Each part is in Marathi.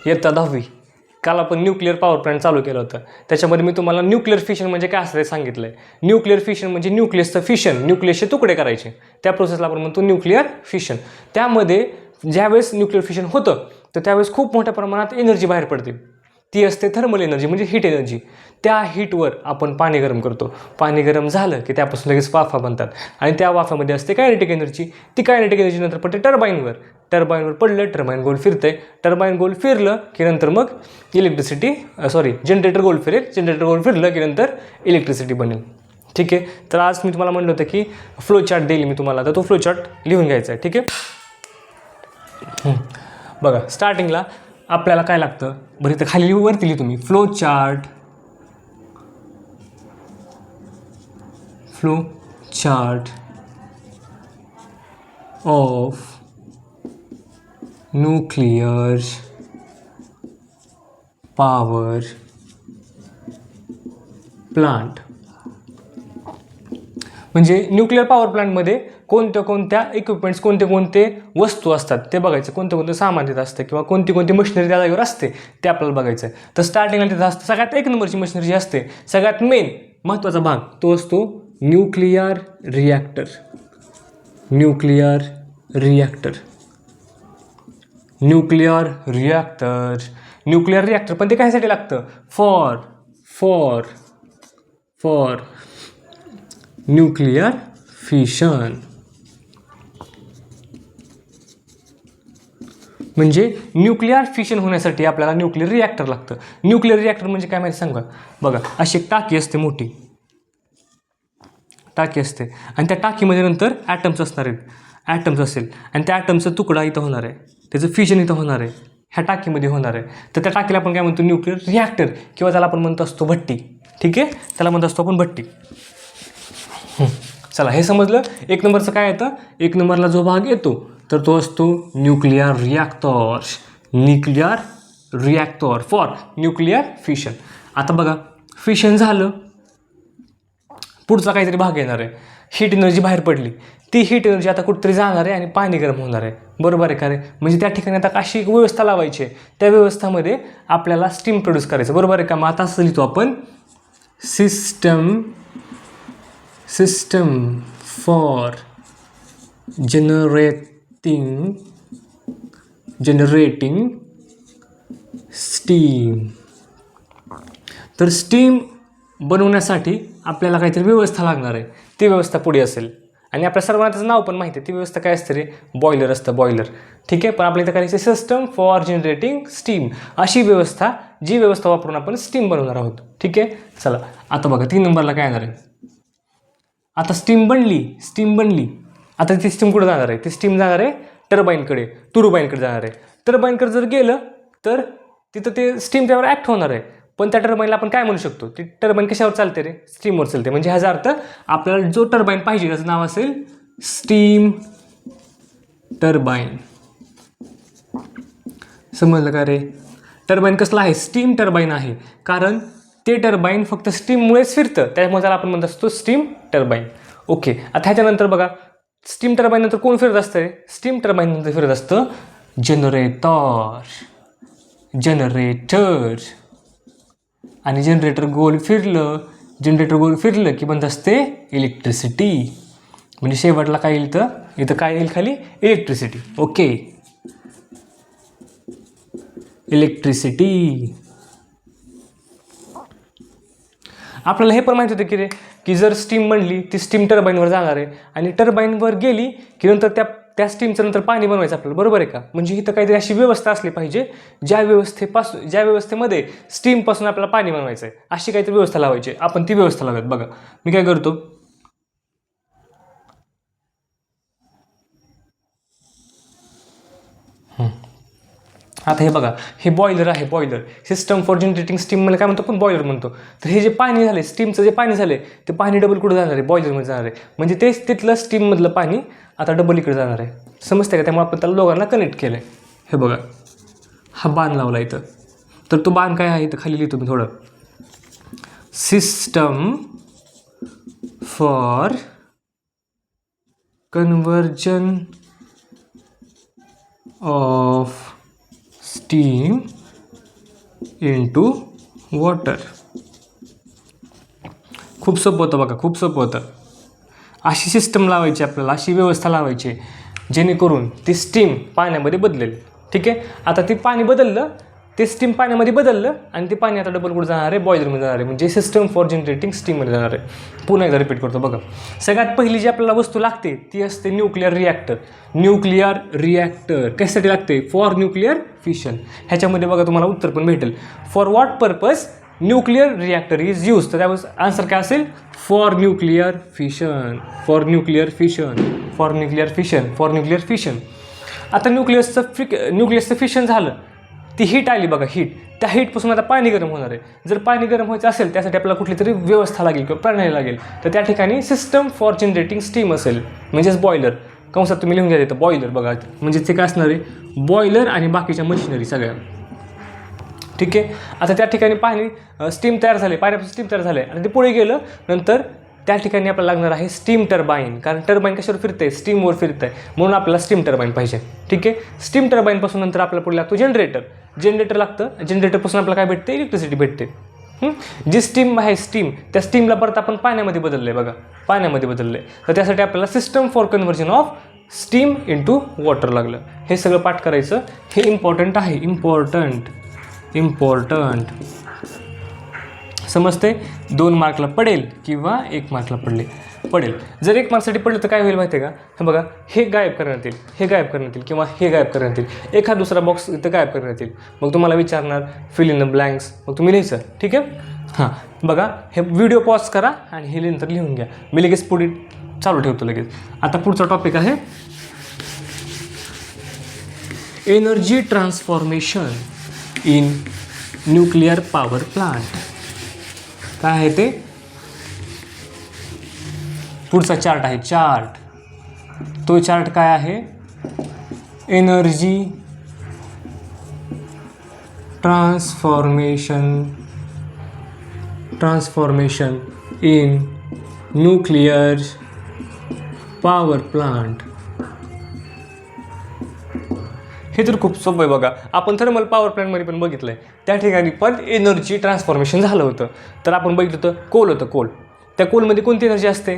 इयत्ता 10वी काल आपण न्यूक्लिअर पॉवर प्लांट चालू केलं होतं. त्याच्यामध्ये मी तुम्हाला न्यूक्लिअर फिशन म्हणजे काय असतं ते सांगितलं आहे. न्यूक्लिअर फिशन म्हणजे न्यूक्लियसचं फिशन, न्यूक्लियसचे तुकडे करायचे, त्या प्रोसेसला आपण म्हणतो न्यूक्लिअर फिशन. त्यामध्ये ज्यावेळेस न्यूक्लिअर फिशन होतं तर त्यावेळेस खूप मोठ्या प्रमाणात एनर्जी बाहेर पडते. ती असते थर्मल एनर्जी म्हणजे हीट एनर्जी. त्या हीटवर आपण पाणी गरम करतो. पाणी गरम झालं की त्यापासून लगेच वाफा बनतात आणि त्या वाफामध्ये असते कायनेटिक एनर्जी. ती कायनेटिक एनर्जी नंतर पडते टर्बाईनवर. टर्बाईनवर पडलं, टर्बाईन गोल फिरते. टर्बाईन गोल फिरलं की नंतर मग जनरेटर गोल फिरेल. जनरेटर गोल फिरलं की नंतर इलेक्ट्रिसिटी बनेल. ठीक आहे. तर आज मी तुम्हाला म्हणलं होतं की फ्लो चार्ट देईल मी तुम्हाला, तर तो फ्लो चार्ट लिहून घ्यायचा आहे. ठीक आहे. बघा स्टार्टिंगला आपल्याला काय लागतं बरं, इथं खाली वरती लिहितो मी flow chart of nuclear power plant. म्हणजे न्यूक्लिअर पॉवर प्लांटमध्ये कोणत्या इक्विपमेंट्स, कोणते वस्तू असतात ते बघायचं, कोणते सामान तिथं असतं किंवा कोणती मशिनरी त्या जागेवर असते ते आपल्याला बघायचं आहे. तर स्टार्टिंगला तिथं असतं सगळ्यात एक नंबरची मशिनरी जी असते, सगळ्यात मेन महत्त्वाचा भाग तो असतो न्यूक्लिअर रिॲक्टर. न्यूक्लिअर रिॲक्टर पण ते कशासाठी लागतं? For nuclear fission. म्हणजे न्यूक्लिअर फिशन होण्यासाठी आपल्याला न्यूक्लिअर रिॲक्टर लागतं. न्यूक्लिअर रिॲक्टर म्हणजे काय माहिती सांगा. बघा अशी एक टाकी असते, मोठी टाकी असते आणि त्या टाकीमध्ये नंतर ॲटम्स असणार आहेत. ॲटम्स असेल आणि त्या ॲटमचा तुकडा इथं होणार आहे, त्याचं फिशन इथं होणार आहे, ह्या टाकीमध्ये होणार आहे. तर त्या टाकीला आपण काय म्हणतो? न्यूक्लिअर रिॲक्टर किंवा त्याला आपण म्हणतो असतो भट्टी. ठीक आहे, त्याला म्हणतो असतो आपण भट्टी. चला हे समजलं. एक नंबरचं काय येतं? एक नंबरला जो भाग येतो तर तो असतो nuclear reactor for nuclear fission. आता बघा फिशन झालं, पुढचा काहीतरी भाग येणार आहे. हीट एनर्जी बाहेर पडली, ती हीट एनर्जी आता कुठेतरी जाणार आहे आणि पाणी गरम होणार आहे. बरोबर आहे का रे? म्हणजे त्या ठिकाणी आता अशी एक व्यवस्था लावायची आहे, त्या व्यवस्थामध्ये आपल्याला स्टीम प्रोड्यूस करायचं. बरोबर आहे का? मग आता असं लिहितो आपण सिस्टम फॉर जनरेटिंग स्टीम. तर स्टीम बनवण्यासाठी आपल्याला काहीतरी व्यवस्था लागणार आहे. ती व्यवस्था पुढे असेल आणि आपल्या सर्वांना त्याचं नाव पण माहिती आहे. ती व्यवस्था काय असते रे? बॉयलर असतं, बॉयलर. ठीक आहे, पण आपल्या इथं करायचं सिस्टम फॉर जनरेटिंग स्टीम, अशी व्यवस्था, जी व्यवस्था वापरून आपण स्टीम बनवणार आहोत. ठीक आहे. चला आता बघा 3 नंबरला काय येणार आहे. आता स्टीम बनली. आता ती स्टीम कुठं जाणार आहे? ती स्टीम जाणार आहे टर्बाईनकडे जाणार आहे. टर्बाईनकडे जर गेलं तर तिथं ते स्टीम त्यावर ॲक्ट होणार आहे. पण त्या टर्बाईनला आपण काय म्हणू शकतो? ती टर्बाईन कशावर चालते रे? स्टीमवर चालते. म्हणजे ह्याचा अर्थ आपल्याला जो टर्बाईन पाहिजे त्याचं नाव असेल स्टीम टर्बाईन. समजलं का रे? टर्बाईन कसलं आहे? स्टीम टर्बाईन आहे, कारण ते टर्बाईन फक्त स्टीममुळेच फिरतं, त्यामुळे त्याला आपण म्हणत असतो स्टीम टर्बाईन. ओके. आता ह्याच्यानंतर बघा स्टीम टर्बाईन नंतर कोण फिरत असतं रे? स्टीम टर्बाईन नंतर फिरत असतं जनरेटर. आणि जनरेटर गोल फिरलं की बनत असते इलेक्ट्रिसिटी. म्हणजे शेवटला काय येईल? इथं काय येईल खाली? इलेक्ट्रिसिटी. Okay, electricity. आपल्याला हे पण माहिती होतं की रे, की जर स्टीम बनली ती स्टीम टर्बाईनवर जाणार आहे आणि टर्बाईनवर गेली की नंतर त्या स्टीमचं नंतर पाणी बनवायचं आपल्याला. बरोबर आहे का? म्हणजे इथं काहीतरी अशी व्यवस्था असली पाहिजे ज्या व्यवस्थेमध्ये स्टीमपासून आपल्याला पाणी बनवायचं आहे, अशी काहीतरी व्यवस्था लावायची. आपण ती व्यवस्था लावूयात. बघा मी काय करतो, आता हे बघा, हे बॉयलर आहे. Boiler system for generating steam मला काय म्हणतो? पण बॉयलर म्हणतो. तर हे जे पाणी झाले, स्टीमचं जे पाणी झाले, ते पाणी डबल कुठं जाणार आहे? बॉयलरमध्ये जाणार आहे. म्हणजे तेच तिथलं स्टीममधलं पाणी आता डबल इकडे जाणार आहे. समजते का? त्यामुळे आपण त्याला दोघांना कनेक्ट केलं आहे. हे बघा हा बाण लावला इथं. तर तो बाण काय आहे? इथं खाली लिहितो मी थोडं. System for conversion of steam into water. खूप सोपं होतं बघा, खूप सोपं होतं. अशी सिस्टम लावायची आपल्याला, अशी व्यवस्था लावायची जेणेकरून ती स्टीम पाण्यामध्ये बदलेल. ठीक आहे. आता ते पाणी बदललं, ते स्टीम पाण्यामध्ये बदललं आणि ते पाणी आता डबल कुठं जाणार आहे, बॉयलरमध्ये जाणार आहे, म्हणजे सिस्टम फॉर जनरेटिंग स्टीममध्ये जाणार आहे. पुन्हा एकदा रिपीट करतो बघा. सगळ्यात पहिली जी आपल्याला वस्तू लागते ती असते न्यूक्लिअर रिॲक्टर. न्यूक्लिअर रिॲक्टर कशासाठी लागते? For nuclear fission. ह्याच्यामध्ये बघा तुम्हाला उत्तर पण भेटेल. For what purpose nuclear reactor is use. तर त्यावेळेस आन्सर काय असेल? For nuclear fission. For nuclear fission. For nuclear fission. For nuclear fission. आता न्यूक्लियसचं फिशन झालं, ती हीट आली बघा, हीट. त्या हीटपासून आता पाणी गरम होणार आहे. जर पाणी गरम व्हायचं असेल त्यासाठी आपल्याला कुठली तरी व्यवस्था लागेल किंवा प्रणाली लागेल. तर त्या ठिकाणी सिस्टम फॉर जनरेटिंग स्टीम असेल, म्हणजेच बॉयलर. कंसात तुम्ही लिहून घ्या येतं बॉयलर बघा. म्हणजे ते काय असणार आहे? बॉयलर आणि बाकीच्या मशिनरी सगळ्या. ठीक आहे. आता त्या ठिकाणी पाणी स्टीम तयार झाले, पाण्यापासून स्टीम तयार झाले आणि ते पुढे गेलं. नंतर त्या ठिकाणी आपल्याला लागणार आहे स्टीम टर्बाईन. कारण टर्बाईन कशावर फिरते? स्टीमवर फिरत आहे, म्हणून आपल्याला स्टीम टर्बाईन पाहिजे. ठीक आहे. स्टीम टर्बाईनपासून नंतर आपल्याला पुढे लागतो जनरेटर. जनरेटर लागतं. जनरेटरपासून आपल्याला काय भेटते? इलेक्ट्रिसिटी भेटते. जी स्टीम आहे, स्टीम, त्या स्टीमला परत आपण पाण्यामध्ये बदललं आहे बघा, पाण्यामध्ये बदललं आहे. तर त्यासाठी आपल्याला system for conversion of steam into water लागलं. हे सगळं पाठ करायचं. हे इम्पॉर्टंट आहे. इम्पॉर्टंट समजते. 2 मार्कला पडेल किंवा 1 मार्कला पडेल. जर 1 मार्कसाठी पडलं तर काय होईल माहिती आहे का? हे बघा, हे गायब करण्यात येईल, हे गायब करण्यात येईल किंवा हे गायब करण्यात येईल. एखाद दुसरा बॉक्स इथं गायब करण्यात येईल. मग तुम्हाला विचारणार फिल इन द ब्लँक्स, मग तुम्ही लिहायचं. ठीक आहे. हां बघा, हे व्हिडिओ पॉज करा आणि हे नंतर लिहून घ्या. मी लगेच पुढे चालू ठेवतो लगेच. आता पुढचा टॉपिक आहे energy transformation in nuclear power plant. काय आहे ते? पुढचा चार्ट आहे, चार्ट. तो चार्ट काय आहे? Energy transformation in nuclear power plant. हे तर खूप सोपं आहे बघा. आपण थर्मल पॉवर प्लॅन्टमध्ये पण बघितलं आहे. त्या ठिकाणी पण एनर्जी ट्रान्सफॉर्मेशन झालं होतं. तर आपण बघितलं होतं कोल होतं, कोल. त्या कोलमध्ये कोणती एनर्जी असते?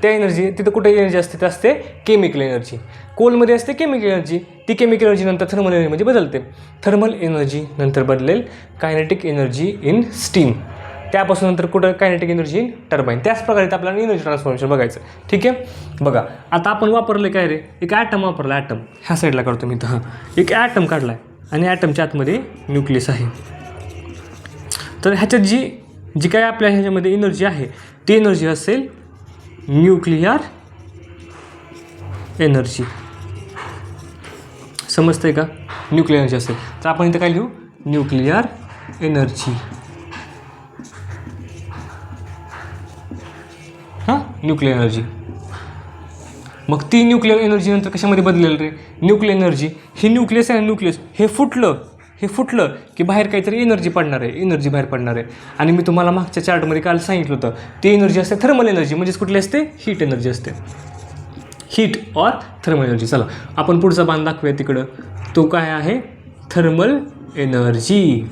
त्या एनर्जी तिथं कुठे एनर्जी असते? तर असते केमिकल एनर्जी. कोलमध्ये असते केमिकल एनर्जी. ती केमिकल एनर्जी नंतर थर्मल एनर्जीमध्ये बदलते. थर्मल एनर्जी नंतर बदलेल कायनेटिक एनर्जी इन स्टीम. त्यापासून नंतर कुठं? Kinetic energy in turbine. त्याच प्रकारे आपल्याला एनर्जी ट्रान्सफॉर्मेशन बघायचं. ठीक आहे. बघा, आता आपण वापरलं काय रे? एक ॲटम वापरला. ॲटम ह्या साईडला काढतो मी. तर एक ॲटम काढला आहे आणि ॲटमच्या आतमध्ये न्यूक्लियस आहे. तर ह्याच्यात जी काय आपल्या ह्याच्यामध्ये एनर्जी आहे ती एनर्जी असेल न्यूक्लिअर एनर्जी. समजतंय का? न्यूक्लिअर एनर्जी असेल तर आपण इथं काय लिहू? Nuclear energy. हां, न्यूक्लिअर एनर्जी. मग ती न्यूक्लिअर एनर्जी नंतर कशामध्ये बदलेल रे? Nuclear energy. हे न्यूक्लियस आहे, न्यूक्लियस हे फुटलं की बाहेर काहीतरी एनर्जी पडणार आहे, एनर्जी बाहेर पडणार आहे. आणि मी तुम्हाला मागच्या चार्टमध्ये काल सांगितलं होतं ती एनर्जी असते थर्मल एनर्जी. म्हणजेच कुठली असते? हीट एनर्जी असते. Heat or thermal energy. चला आपण पुढचा बाण दाखवूया तिकडं. तो काय आहे? Thermal energy.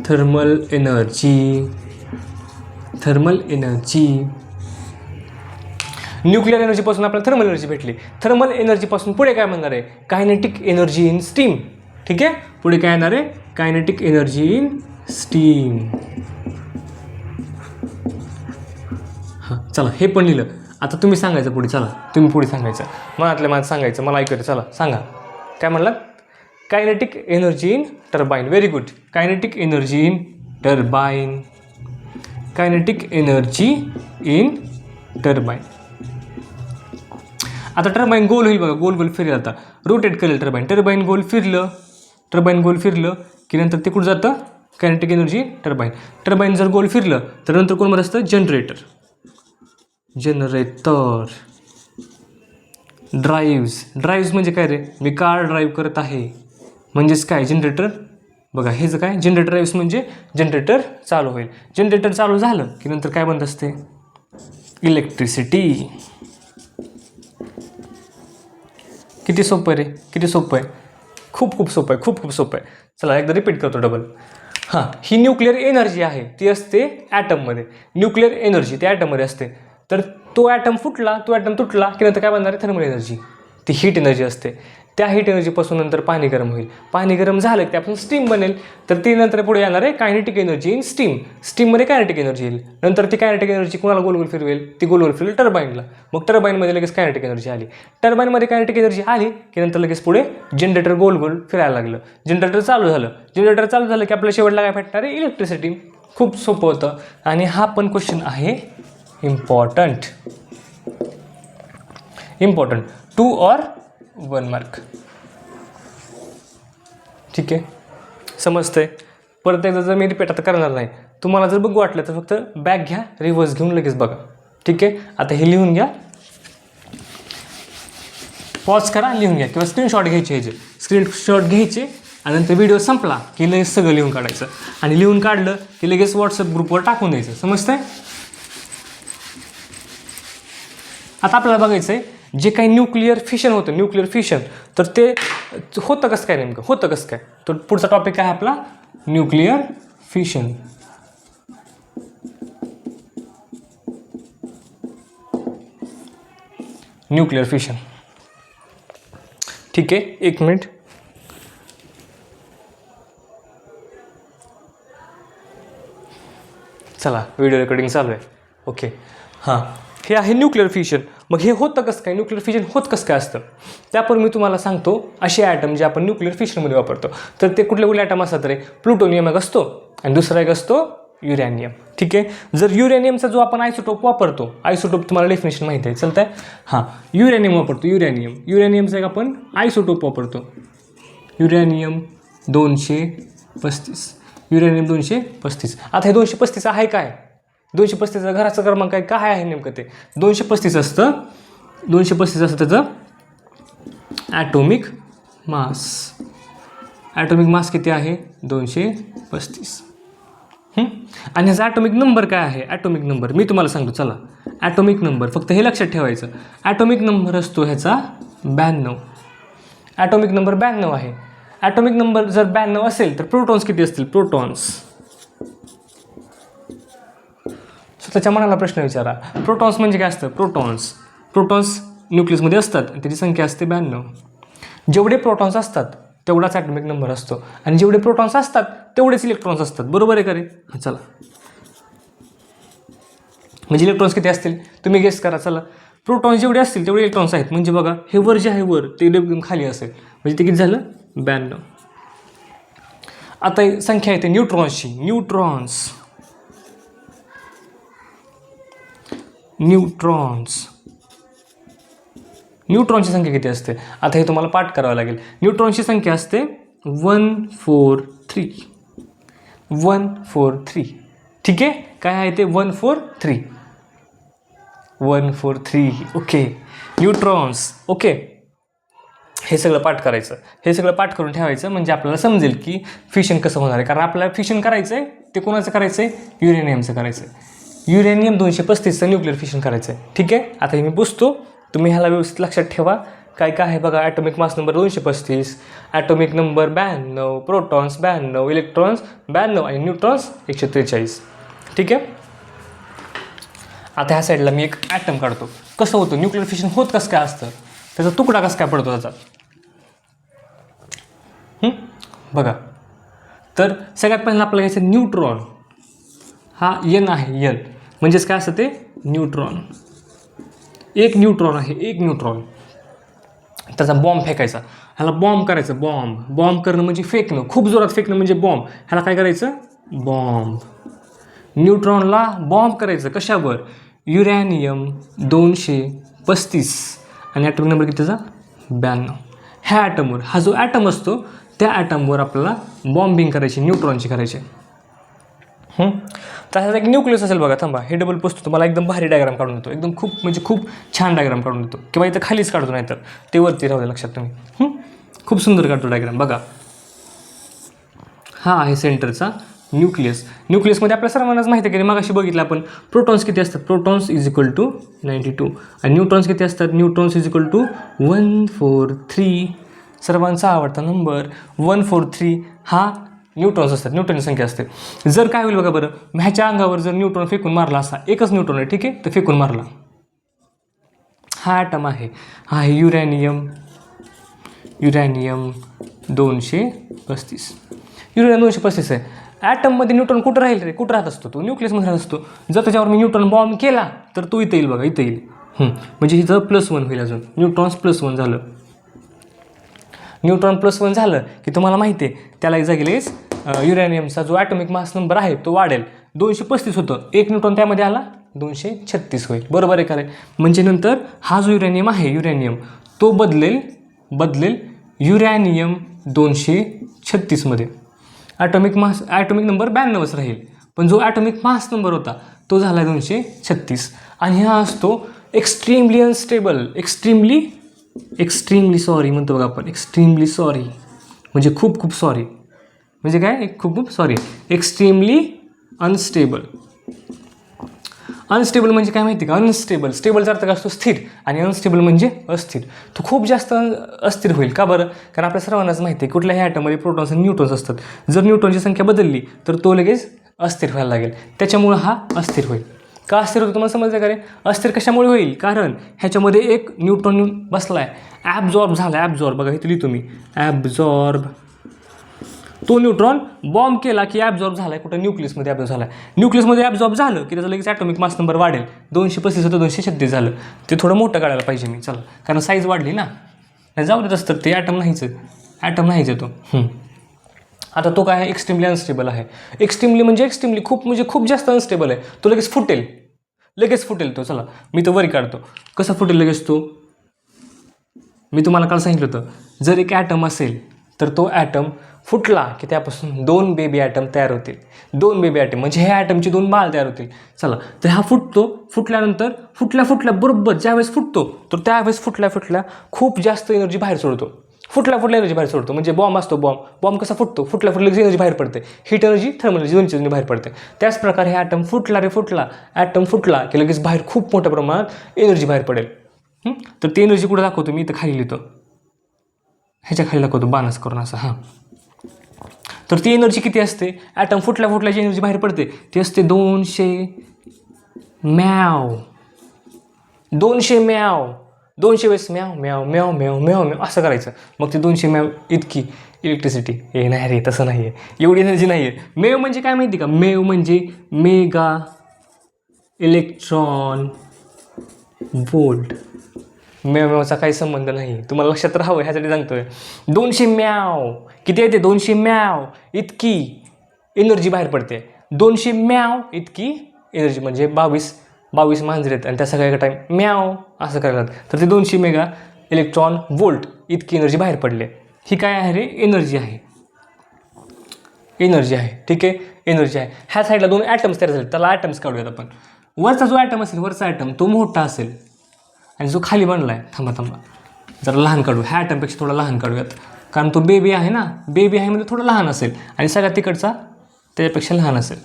Thermal energy. Thermal energy. Nuclear एनर्जीपासून आपल्याला थर्मल एनर्जी भेटली. थर्मल एनर्जीपासून पुढे काय म्हणणार आहे? Kinetic energy in steam. ठीक आहे. पुढे काय येणार आहे? Kinetic energy in steam. हां चला, हे पण लिहिलं. आता तुम्ही सांगायचं पुढे. चला तुम्ही पुढे सांगायचं. मनातल्या मनात सांगायचं. मला ऐकतं. चला सांगा. काय म्हणलात? Kinetic energy in turbine. Very good. Kinetic energy in turbine. Kinetic energy in turbine. आता टर्बाईन गोल होईल बघा. गोल फिरेल. आता रोटेट करेल टर्बाईन. टर्बाईन गोल फिरलं की नंतर ते कुठं जातं? Kinetic energy turbine. टर्बाईन जर गोल फिरलं तर नंतर कोणमध्ये असतं? जनरेटर. ड्राईव्ज म्हणजे काय रे? मी कार ड्राईव्ह करत आहे म्हणजेच काय? जनरेटर. बघा हेच काय? जनरेटर ड्राईव्स म्हणजे जनरेटर चालू होईल. जनरेटर चालू झालं की नंतर काय बनत असते? इलेक्ट्रिसिटी. किती सोपं आहे रे? किती सोपं आहे? खूप खूप सोपं आहे, खूप खूप सोपं आहे. चला एकदा रिपीट करतो डबल. हां, ही न्यूक्लिअर एनर्जी आहे ती असते ॲटममध्ये. न्यूक्लिअर एनर्जी ती ॲटममध्ये असते. तर तो ॲटम फुटला, तो ॲटम तुटला की नंतर काय बनणार आहे? Thermal energy. ती हीट एनर्जी असते. त्या हीट एनर्जीपासून नंतर पाणी गरम होईल. पाणी गरम झालं की त्यापासून स्टीम बनेल. तर ती नंतर पुढे येणार आहे कायनेटिक एनर्जी इन स्टीम. स्टीममध्ये कायनेटिक एनर्जी येईल. नंतर ती कायनेटिक एनर्जी कोणाला गोल गोल फिरवेल? ती गोल गोल फिरवेल टर्बाईनला. मग टर्बाईनमध्ये लगेच कायनेटिक एनर्जी आली. टर्बाईनमध्ये कायनेटिक एनर्जी आली की नंतर लगेच पुढे जनरेटर गोल गोल फिरायला लागलं. जनरेटर चालू झालं. जनरेटर चालू झालं की आपल्या शेवटला काय भेटणार आहे? इलेक्ट्रिसिटी. खूप सोपं होतं. आणि हा पण क्वेश्चन आहे इम्पॉर्टंट. 2 or 1 mark. ठीक आहे, समजतंय. परत एकदा जर मी रिपीट आता करणार नाही. तुम्हाला जर बघू वाटलं तर फक्त बॅक घ्या, रिव्हर्स घेऊन लगेच बघा. ठीक आहे, आता हे लिहून घ्या, पॉज करा, लिहून घ्या किंवा स्क्रीनशॉट घ्यायचे. ह्याचे स्क्रीनशॉट घ्यायचे आणि नंतर व्हिडिओ संपला की लगेच सगळं लिहून काढायचं. आणि लिहून काढलं की लगेच व्हॉट्सअप ग्रुपवर टाकून द्यायचं. समजतंय? आता आपल्याला बघायचं आहे जे काही न्यूक्लिअर फिशन होतं, न्यूक्लिअर फिशन, तर ते होतं कसं काय? नेमकं होतं कसं काय? तर पुढचा टॉपिक आहे आपला न्यूक्लिअर फिशन. Nuclear fission. ठीक आहे, 1 मिनिट. चला, व्हिडिओ रेकॉर्डिंग चालू आहे. ओके, हां, हे आहे न्यूक्लिअर फिशन. मग हे होतं कसं काय? न्यूक्लिअर फिशन होत कसं काय असतं त्यापर मी तुम्हाला सांगतो. असे ॲटम जे आपण न्यूक्लिअर फिशनमध्ये वापरतो तर ते कुठले कुठले ॲटम असतात रे? प्लुटोनियम एक असतो आणि दुसरा एक असतो युरॅनियम. ठीक आहे, जर युरॅनियमचा जो आपण आयसोटोप वापरतो, आयसोटोप तुम्हाला डेफिनेशन माहिती आहे, चालतंय? हां, युरॅनियम वापरतो. युरॅनियमचा एक आपण आयसोटोप वापरतो. युरॅनियम 235. युरॅनियम 235. आता हे 235 आहे काय? 235 घराचा क्रमांक काय आहे नेमकं? ते 235 असतं. 235 असतं त्याचं ॲटोमिक मास. ॲटोमिक मास किती आहे? 235. आणि ह्याचा ॲटोमिक नंबर काय आहे? ॲटोमिक नंबर मी तुम्हाला सांगतो. चला, ॲटोमिक नंबर फक्त हे लक्षात ठेवायचं. ॲटोमिक नंबर असतो ह्याचा 92. ॲटोमिक नंबर 92 आहे. ॲटोमिक नंबर जर 92 असेल तर प्रोटॉन्स किती असतील? प्रोटॉन्स. स्वतःच्या मनाला प्रश्न विचारा, प्रोटॉन्स म्हणजे काय असतं? प्रोटॉन्स न्यूक्लियसमध्ये असतात आणि त्याची संख्या असते 92. जेवढे प्रोटॉन्स असतात तेवढाच ॲटोमिक नंबर असतो आणि जेवढे प्रोटॉन्स असतात तेवढेच इलेक्ट्रॉन्स असतात. बरोबर आहे का रे? चला, म्हणजे इलेक्ट्रॉन्स किती असतील तुम्ही गेस करा. चला, प्रोटॉन्स जेवढे असतील तेवढे इलेक्ट्रॉन्स आहेत. म्हणजे बघा, हे वर जे आहे वर ते एकदम खाली असेल म्हणजे ते किती झालं? 92. आता संख्या येते न्यूट्रॉन्सची. न्यूट्रॉनची संख्या किती असते? आता हे तुम्हाला पाठ करावं लागेल. न्यूट्रॉनची संख्या असते 143. 143. ठीक आहे, काय आहे ते? 143. Okay, neutrons. ओके, हे सगळं पाठ करायचं. हे सगळं पाठ करून ठेवायचं म्हणजे आपल्याला समजेल की फिशन कसं होणार आहे. कारण आपल्याला फिशन करायचं आहे ते कोणाचं करायचं आहे? युरेनियमचं करायचं आहे. युरेनियम 235चं न्यूक्लिअर फिशन करायचं आहे. ठीक आहे, आता हे मी पुसतो, तुम्ही ह्याला व्यवस्थित लक्षात ठेवा. काय काय आहे बघा? Atomic mass number 235, atomic number 92, protons 92, electrons 92 आणि न्यूट्रॉन्स 143. ठीक आहे, आता ह्या साईडला मी एक ॲटम काढतो. कसं होतं न्यूक्लिअर फिशन? होत कसं काय असतं? त्याचा तुकडा कसं काय पडतो त्याचा? बघा, तर सगळ्यात पहिल्यांदा आपल्याला घ्यायचं न्यूट्रॉन. हा N आहे, N म्हणजेच काय असतं ते? न्यूट्रॉन. एक न्यूट्रॉन आहे, एक न्यूट्रॉन. त्याचा बॉम्ब फेकायचा. ह्याला बॉम्ब करायचं. बॉम्ब करणं म्हणजे फेकणं, खूप जोरात फेकणं म्हणजे बॉम्ब. ह्याला काय करायचं? बॉम्ब. न्यूट्रॉनला बॉम्ब करायचं. कशावर? युरॅनियम 235 आणि ॲटोमिक नंबर किती त्याचा? 92. ह्या ॲटमवर, हा जो ॲटम असतो त्या ॲटमवर आपल्याला बॉम्बिंग करायची, न्यूट्रॉनची करायची. तसाच एक न्यूक्लियस असेल बघा. थांबा, हे डबल पोस्ट तुम्हाला एकदम भारी डायग्राम काढून देतो. एकदम खूप म्हणजे खूप छान डायग्राम काढून देतो. किंवा इथं खालीच काढतो, नाही तर ते वरती राहू द्या लक्षात तुम्ही. खूप सुंदर काढतो डायग्राम. बघा, हा आहे सेंटरचा न्यूक्लियस. न्यूक्लियसमध्ये आपल्या सर्वांनाच माहिती आहे की मग अशी बघितलं आपण, प्रोटॉन्स किती असतात? प्रोटॉन्स इज इक्वल टू 92 आणि न्यूट्रॉन्स किती असतात? Neutrons is equal to 143. सर्वांचा आवडता नंबर 143 हा न्यूट्रॉन्स असतात, न्यूट्रॉनची संख्या असते. जर काय होईल बघा बरं, ह्याच्या अंगावर जर न्यूट्रॉन फेकून मारला असा, एकच न्यूट्रॉन आहे ठीक आहे, तर फेकून मारला, हा ॲटम आहे, हा आहे युरॅनियम 235. युरॅनियम 235 आहे. ॲटममध्ये न्यूट्रॉन कुठं राहील रे, कुठं राहत असतो तो, न्यूक्लियसमध्ये राहत असतो. जर त्याच्यावर मी न्यूट्रॉन बॉम्ब केला तर तो इथं येईल बघा, इथं येईल. म्हणजे इथं +1 होईल, अजून न्यूट्रॉन्स +1 झालं. न्यूट्रॉन +1 झालं की तुम्हाला माहिती आहे त्याला एक जागेलेच युरॅनियमचा जो ॲटॉमिक मास नंबर आहे तो वाढेल. 235 होतं, एक न्यूट्रॉन त्यामध्ये आला 236 होईल. बरोबर आहे का रे. म्हणजे नंतर हा जो युरॅनियम आहे, युरॅनियम तो बदलेल युरॅनियम 236 मध्ये. ॲटॉमिक नंबर 92च राहील, पण जो ॲटॉमिक मास नंबर होता तो झाला 236. आणि हा असतो एक्स्ट्रीमली अनस्टेबल, एक्स्ट्रीमली सॉरी म्हणतो बघा आपण, एक्स्ट्रीमली सॉरी म्हणजे खूप सॉरी, म्हणजे काय, खूप सॉरी, एक्स्ट्रीमली अनस्टेबल. अनस्टेबल म्हणजे काय माहिती का, अनस्टेबल, स्टेबलचा अर्थ काय असतो स्थिर, आणि अनस्टेबल म्हणजे अस्थिर. तो खूप जास्त अस्थिर होईल. का बरं, कारण आपल्या सर्वांनाच माहिती आहे कुठल्याही ॲटममध्ये प्रोटॉन्स आणि न्यूट्रॉन्स असतात. जर न्यूट्रॉनची संख्या बदलली तर तो लगेच अस्थिर व्हायला लागेल, त्याच्यामुळं हा अस्थिर होईल. का अस्थिर होतो तुम्हाला समजलं का रे. अस्थिर कशामुळे होईल, कारण ह्याच्यामध्ये एक न्यूट्रॉन येऊन बसला आहे, ॲब्झॉर्ब झाला, ॲब्झॉर्ब बघा इथं लिहितो मी, ॲब्झॉर्ब. तो न्यूट्रॉन बॉम्ब केला की ॲब्झॉर्ब झाला आहे, कुठं न्यूक्लियसमध्ये ॲब्झॉर्ब झाला आहे. न्यूक्लियसमध्ये ॲब्झॉर्ब झालं की त्याचं लगेच ॲटॉमिक मास नंबर वाढेल, 235 होतं 236 झालं. ते थोडं मोठं काढायला पाहिजे मी, चला, कारण साईज वाढली ना, नाही जाऊ देत असतं ते, ॲटम नाहीच तो. आता तो काय आहे, एक्स्ट्रीमली अनस्टेबल आहे. एक्स्ट्रीमली म्हणजे खूप जास्त अनस्टेबल आहे. तो लगेच फुटेल तो. चला मी तो वरी काढतो, कसं फुटेल लगेच तो. मी तुम्हाला काल सांगितलं होतं, जर एक ॲटम असेल तर तो ॲटम फुटला की त्यापासून 2 बेबी ॲटम तयार होतील. 2 बेबी ॲटम म्हणजे ह्या ॲटमची 2 बाळ तयार होतील. चला, तर हा फुटल्यानंतर फुटल्या बरोबर ज्यावेळेस फुटतो तर त्यावेळेस फुटल्या खूप जास्त एनर्जी बाहेर सोडतो. फुटल्या एनर्जी बाहेर सोडतो. म्हणजे बॉम्ब असतो, बॉम्ब कसा फुटतो, फुटल्या एनर्जी बाहेर पडते, हीट एनर्जी, थर्मल एनर्जी, दोन्ही एनर्जी बाहेर पडते. त्याच प्रकारे हे ॲटम फुटला की लगेच बाहेर खूप मोठ्या प्रमाणात एनर्जी बाहेर पडेल. तर ती एनर्जी कुठं दाखवतो मी, इथं खाली लिहितो, ह्याच्या खाली दाखवतो बाणस करून असं. हां, तर ती एनर्जी किती असते, ॲटम फुटल्या जी एनर्जी बाहेर पडते ती असते 200 म्याव. 200 म्याव, 200 वेळेस म्याव म्याव म्याव म्याव म्याव म्याव असं करायचं. मग ते 200 म्याव इतकी इलेक्ट्रिसिटी. हे नाही रे, तसं नाही आहे, एवढी एनर्जी नाही आहे. मेव म्हणजे काय माहिती का, मेव म्हणजे मेगा इलेक्ट्रॉन वोल्ट. मेवचा काही संबंध नाही, तुम्हाला लक्षात राहावं ह्यासाठी सांगतोय. 200 म्याव किती येते, 200 म्याव इतकी एनर्जी बाहेर पडते. 200 म्याव इतकी एनर्जी म्हणजे 22 मांजरे आहेत आणि त्या सगळ्या टाईम म्याव असं करतात, तर ते 200 मेगा इलेक्ट्रॉन वोल्ट इतकी एनर्जी बाहेर पडली. ही काय आहे रे, एनर्जी आहे. ठीक आहे, एनर्जी आहे. ह्या साईडला 2 ॲटम्स तयार झाले, त्याला ॲटम्स काढूयात आपण. वरचा जो ॲटम असेल, वरचा ॲटम तो मोठा असेल, आणि जो खाली बनला आहे, थांबा जरा लहान काढू, ह्या ॲटमपेक्षा थोडा लहान काढूयात, कारण तो बेबी आहे ना, बेबी आहे म्हणजे थोडं लहान असेल, आणि सगळ्यात तिकडचा त्याच्यापेक्षा लहान असेल.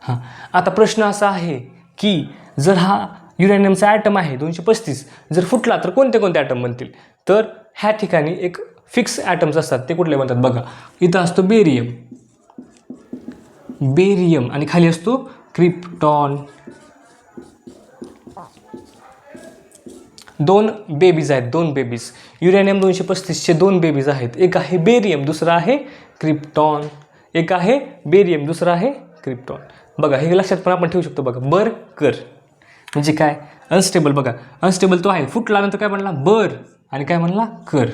हां, आता प्रश्न असा आहे की जर हा युरॅनियमचा ॲटम आहे 235, जर फुटला तर कोणते ॲटम बनतील. तर ह्या ठिकाणी एक फिक्स ॲटम्स असतात, ते कुठले बनतात बघा. इथं असतो बेरियम आणि खाली असतो क्रिप्टॉन. 2 बेबीज आहेत, 2 बेबीज. युरॅनियम 235चे 2 बेबीज आहेत. एक आहे बेरियम, दुसरा आहे क्रिप्टॉन. एक आहे बेरियम, दुसरा आहे क्रिप्टॉन. बघा हे लक्षात पण आपण ठेवू शकतो. बघा बर कर म्हणजे काय, अनस्टेबल. बघा अनस्टेबल तो आहे, फुटल्यानंतर काय म्हणला बर आणि काय म्हणला कर.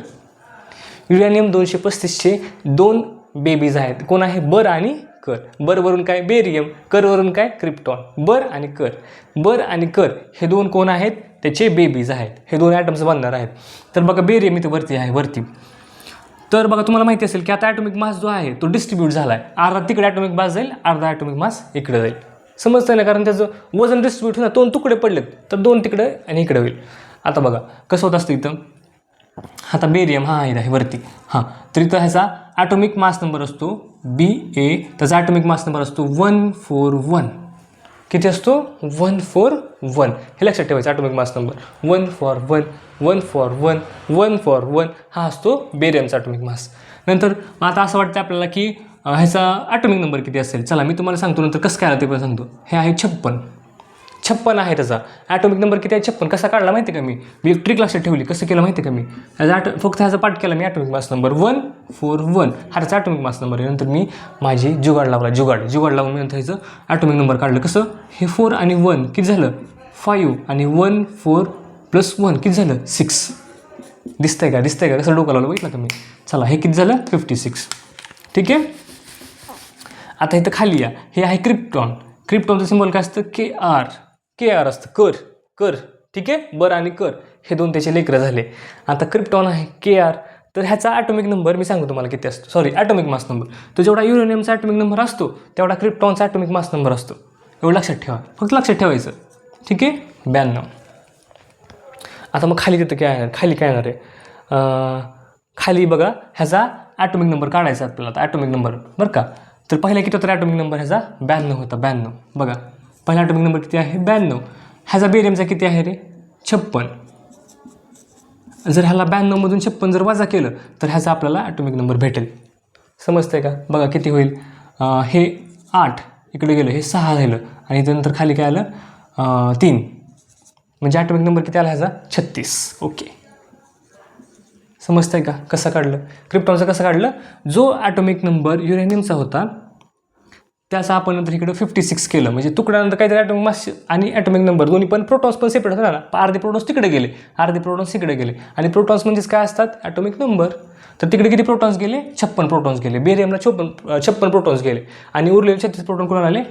युरॅनियम 235चे 2 बेबीज आहेत. कोण आहे, बर आणि कर. बरवरून काय बेरियम, करवरून काय क्रिप्टॉन. बर आणि कर हे 2 कोण आहेत, त्याचे बेबीज आहेत. हे 2 ॲटम्स बनणार आहेत. तर बघा बेरियम इथं वरती आहे, वरती. तर बघा तुम्हाला माहिती असेल की आता ॲटॉमिक मास जो आहे तो डिस्ट्रीब्यूट झाला आहे. अर्धा तिकडे ॲटॉमिक मास जाईल, अर्धा ॲटॉमिक मास इकडे जाईल. समजतं ना, कारण त्याचं वजन डिस्ट्रीब्यूट होणार. 2 तुकडे पडलेत तर 2 तिकडे आणि इकडे होईल. आता बघा कसं होत असतं इथं. आता बेरियम हा आहे वरती. हां, तर इथं ह्याचा ॲटॉमिक मास नंबर असतो BA. त्याचा ॲटॉमिक मास नंबर असतो 141. किती असतो, 141. हे लक्षात ठेवायचं, atomic mass number 141. 1 for 1, 1 for 1 हा असतो बेरियमचा ॲटॉमिक मास. नंतर आता असं वाटतं आपल्याला की ह्याचा ॲटॉमिक नंबर किती असेल. चला मी तुम्हाला सांगतो, नंतर कसं काय आलं ते पण सांगतो. हे आहे 56 आहे त्याचा ॲटॉमिक नंबर. किती आहे? 56. कसा काढला माहिती आहे का मी एक ट्रिक लक्षात ठेवली. कसं केलं माहिती आहे का मी फक्त ह्याचा पाठ केला मी. ॲटॉमिक मास नंबर 141 हा त्याचा ॲटॉमिक मास नंबर आहे. नंतर मी माझी जुगाड लावला. जुगाड लावून मी नंतर ह्याचं ॲटॉमिक नंबर काढलं. कसं? हे 4 आणि 1 किती झालं? 5 आणि 1 4 + 1 किती झालं? 6. दिसतंय का? कसं डोकं लावलं बघितलं का मी. चला हे किती झालं? 56. ठीक आहे. आता इथं खाली या. हे आहे क्रिप्टॉन. क्रिप्टॉनचं सिम्बॉल काय असतं? KR असतं. कर. ठीक आहे. बर आणि कर हे दोन त्याचे लेकरं झाले. आता क्रिप्टॉन आहे KR. तर ह्याचा ॲटॉमिक नंबर मी सांगतो तुम्हाला किती असतो. Sorry, atomic mass number. तो जेवढा युरेनियमचा ॲटॉमिक नंबर असतो तेवढा क्रिप्टॉनचा ॲटॉमिक मास नंबर असतो. एवढं लक्षात ठेवा. फक्त लक्षात ठेवायचं. ठीक आहे. 92. आता मग खाली तिथं काय येणार? खाली काय येणार आहे? खाली बघा ह्याचा ॲटॉमिक नंबर काढायचा आपल्याला. आता ॲटॉमिक नंबर बरं का. तर पहिला किती होता ॲटॉमिक नंबर ह्याचा? 92 होता. 92 बघा. पहिला ॲटॉमिक नंबर किती आहे? 92. ह्याचा बेरियमचा किती आहे रे? 56. जर ह्याला 92 मधून 56 जर वजा केलं तर ह्याचा आपल्याला ॲटॉमिक नंबर भेटेल. समजतंय का? बघा किती होईल. हे 8 इकडे गेलं, हे 6 झालं आणि त्यानंतर खाली काय आलं? 3. म्हणजे ॲटॉमिक नंबर किती आला ह्याचा? 36. ओके. समजतंय का कसं काढलं? क्रिप्टॉनचं कसं काढलं? जो ॲटॉमिक नंबर युरेनियमचा होता त्याचा आपण नंतर इकडं 56 केलं. म्हणजे तुकड्यानंतर काहीतरी ॲटॉमिक मास आणि ॲटॉमिक नंबर दोन्ही पण प्रोटॉन्स पण सेपरेट होता ना. अर्धे प्रोटॉन्स तिकडे गेले, अर्धे प्रोटॉन्स इकडे गेले. आणि प्रोटॉन्स म्हणजेच काय असतात? Atomic number. तर तिकडे किती प्रोटॉन्स गेले? 56 प्रोटॉन्स गेले. बेरियमला 56 प्रोटॉन्स गेले आणि उरलेले 36 प्रोटॉन कोणाला आले?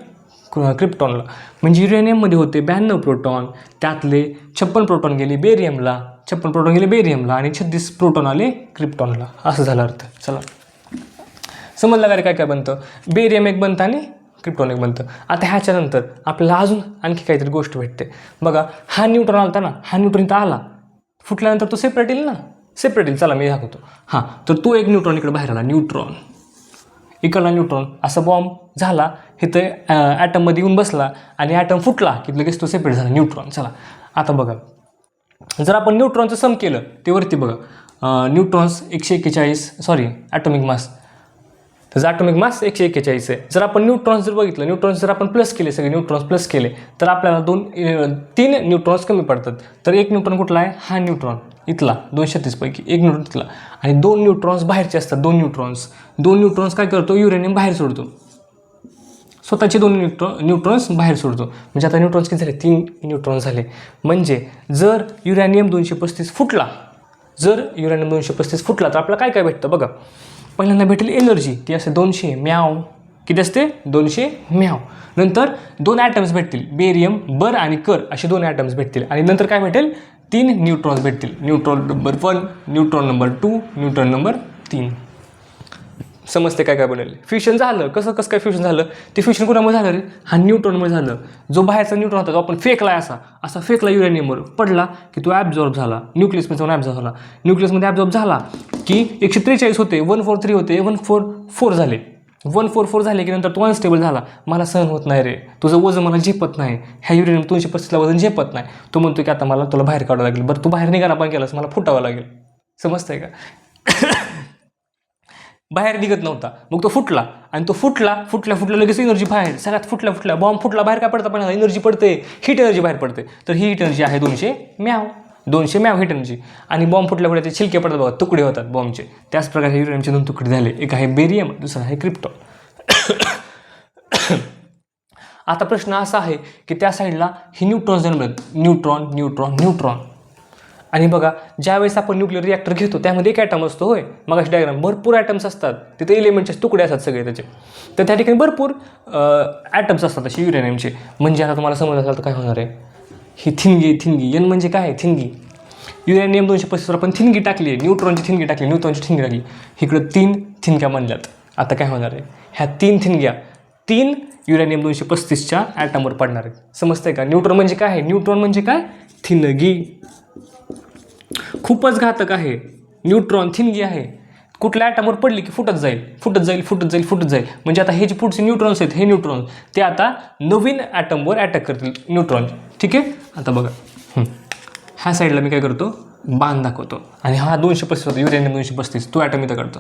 क्रिप्टॉनला. म्हणजे युरेनियममध्ये होते 92 प्रोटॉन, त्यातले 56 प्रोटॉन गेले बेरियमला, 56 प्रोटॉन गेले बेरियमला आणि 36 प्रोटॉन आले क्रिप्टॉनला. असं झालं अर्थ. चला समजलं का रे काय बनतं? बेरियम एक बनतं आणि क्रिप्टॉन एक बनतं. आता ह्याच्यानंतर आपल्याला अजून आणखी काहीतरी गोष्ट भेटते. बघा हा न्यूट्रॉन आला ना, हा न्यूट्रॉन इथं आला, फुटल्यानंतर तो सेपरेट येईल ना, सेपरेट येईल. चला मी दाखवतो. हां, तर तो एक न्यूट्रॉन इकडे बाहेर आला. न्यूट्रॉन इकडला न्यूट्रॉन असा बॉम्ब झाला, इथं ॲटममध्ये येऊन बसला आणि ॲटम फुटला की लगेच तो सेपरेट झाला न्यूट्रॉन. चला आता बघा, जर आपण न्यूट्रॉनचं सम केलं ते वरती बघा. न्यूट्रॉन्स 141 सॉरी ॲटॉमिक मास, त्याचा ॲटॉमिक मास 141 आहे. जर आपण न्यूट्रॉन्स जर बघितलं, न्यूट्रॉन्स जर आपण प्लस केले, सगळे न्यूट्रॉन्स प्लस केले तर आपल्याला 3 न्यूट्रॉन्स कमी पडतात. तर एक न्यूट्रॉन कुठला आहे? हा न्यूट्रॉन इथला 236 पैकी एक न्यूट्रॉन इथला, आणि 2 न्यूट्रॉन्स बाहेरचे असतात. 2 न्यूट्रॉन्स काय करतो? युरेनियम बाहेर सोडतो, स्वतःचे 2 न्यूट्रॉन्स बाहेर सोडतो. म्हणजे आता न्यूट्रॉन्स किती झाले? 3 न्यूट्रॉन्स झाले. म्हणजे जर युरेनियम 235 फुटला, तर आपल्याला काय काय भेटतं बघा. पहिल्यांदा भेटेल एनर्जी, ती असते 200 म्याव. किती असते? 200 म्याव. नंतर 2 ॲटम्स भेटतील, बेरियम बर आणि कर असे 2 ॲटम्स भेटतील. आणि नंतर काय भेटेल? 3 न्यूट्रॉन्स भेटतील. Neutron number 1, neutron number 2, neutron number 3. समजते काय काय बनेल? फ्युजन झालं. कसं काय फ्युजन झालं? ते फ्युजन कोणामुळे झालं रे? हा न्यूट्रॉनमुळे झालं. जो बाहेरचा न्यूट्रॉन होता तो आपण फेकला, असा फेकला युरेनियमवर, पडला की तो ॲब्झॉर्ब झाला, न्यूक्लियसमध्ये जाऊन ॲब्झॉर्ब झाला. न्यूक्लियसमध्ये ॲब्झॉर्ब झाला की 143 होते, 143 होते, 144 झाले. 144 झाले की नंतर तो अनस्टेबल झाला. मला सहन होत नाही रे, तुझं वजन मला झेपत नाही, ह्या युरेनियम 235ला वजन झेपत नाही. तो म्हणतो की आता मला तुला बाहेर काढावं लागेल. बरं तू बाहेर निघाला पण केलास, मला फुटावं लागेल. समजतंय का? बाहेर निघत नव्हता, मग तो फुटला आणि तो फुटल्या लगेच एनर्जी बाहेर, सगळ्यात फुटल्या बॉम्ब फुटला बाहेर. काय पडतं? पण एनर्जी पडते, हीट एनर्जी बाहेर पडते. तर ही हीट एनर्जी आहे 200 म्याव हीट एनर्जी. आणि बॉम्ब फुटल्यामुळे ते छिलके पडतात बघा, तुकडे होतात बॉम्बचे. त्याच प्रकारे युरेनियमचे 2 तुकडे झाले. एक आहे बेरियम, दुसरा आहे क्रिप्टॉन. आता प्रश्न असा आहे की त्या साईडला ही न्यूट्रॉन्स जन्मतात, न्यूट्रॉन. आणि बघा ज्यावेळेस आपण न्यूक्लिअर रिॲक्टर घेतो त्यामध्ये एक ॲटम असतो, होय. मग अशी डायग्राम भरपूर ॲटम्स असतात, तिथे एलिमेंटचे तुकडे असतात सगळे त्याचे. तर त्या ठिकाणी भरपूर ॲटम्स असतात असे युरेनियमचे. म्हणजे आता तुम्हाला समजत असेल तर काय होणार आहे? ही थिनगी एन म्हणजे काय? थिनगी. युरेनियम 235 आपण थिनगी टाकली, न्यूट्रॉनची थिनगी टाकली, इकडं 3 थिनग्या बनल्यात. आता काय होणार आहे? ह्या 3 थिनग्या 3 युरेनियम 235च्या ॲटमवर पडणार आहेत. समजतंय का? न्यूट्रॉन म्हणजे काय? न्यूट्रॉन म्हणजे काय? थिनगी. खूपच घातक आहे. न्यूट्रॉन थिनगी आहे. कुठल्या ॲटमवर पडली की फुटत जाईल. म्हणजे आता हे जे पुढचे न्यूट्रॉन्स आहेत, हे न्यूट्रॉन्स ते आता नवीन ॲटमवर अटॅक करतील न्यूट्रॉन. ठीक आहे. आता बघा ह्या साईडला मी काय करतो? बाण दाखवतो. आणि हा 235 होता, युरेनियम 235, तो ॲटम इथं काढतो,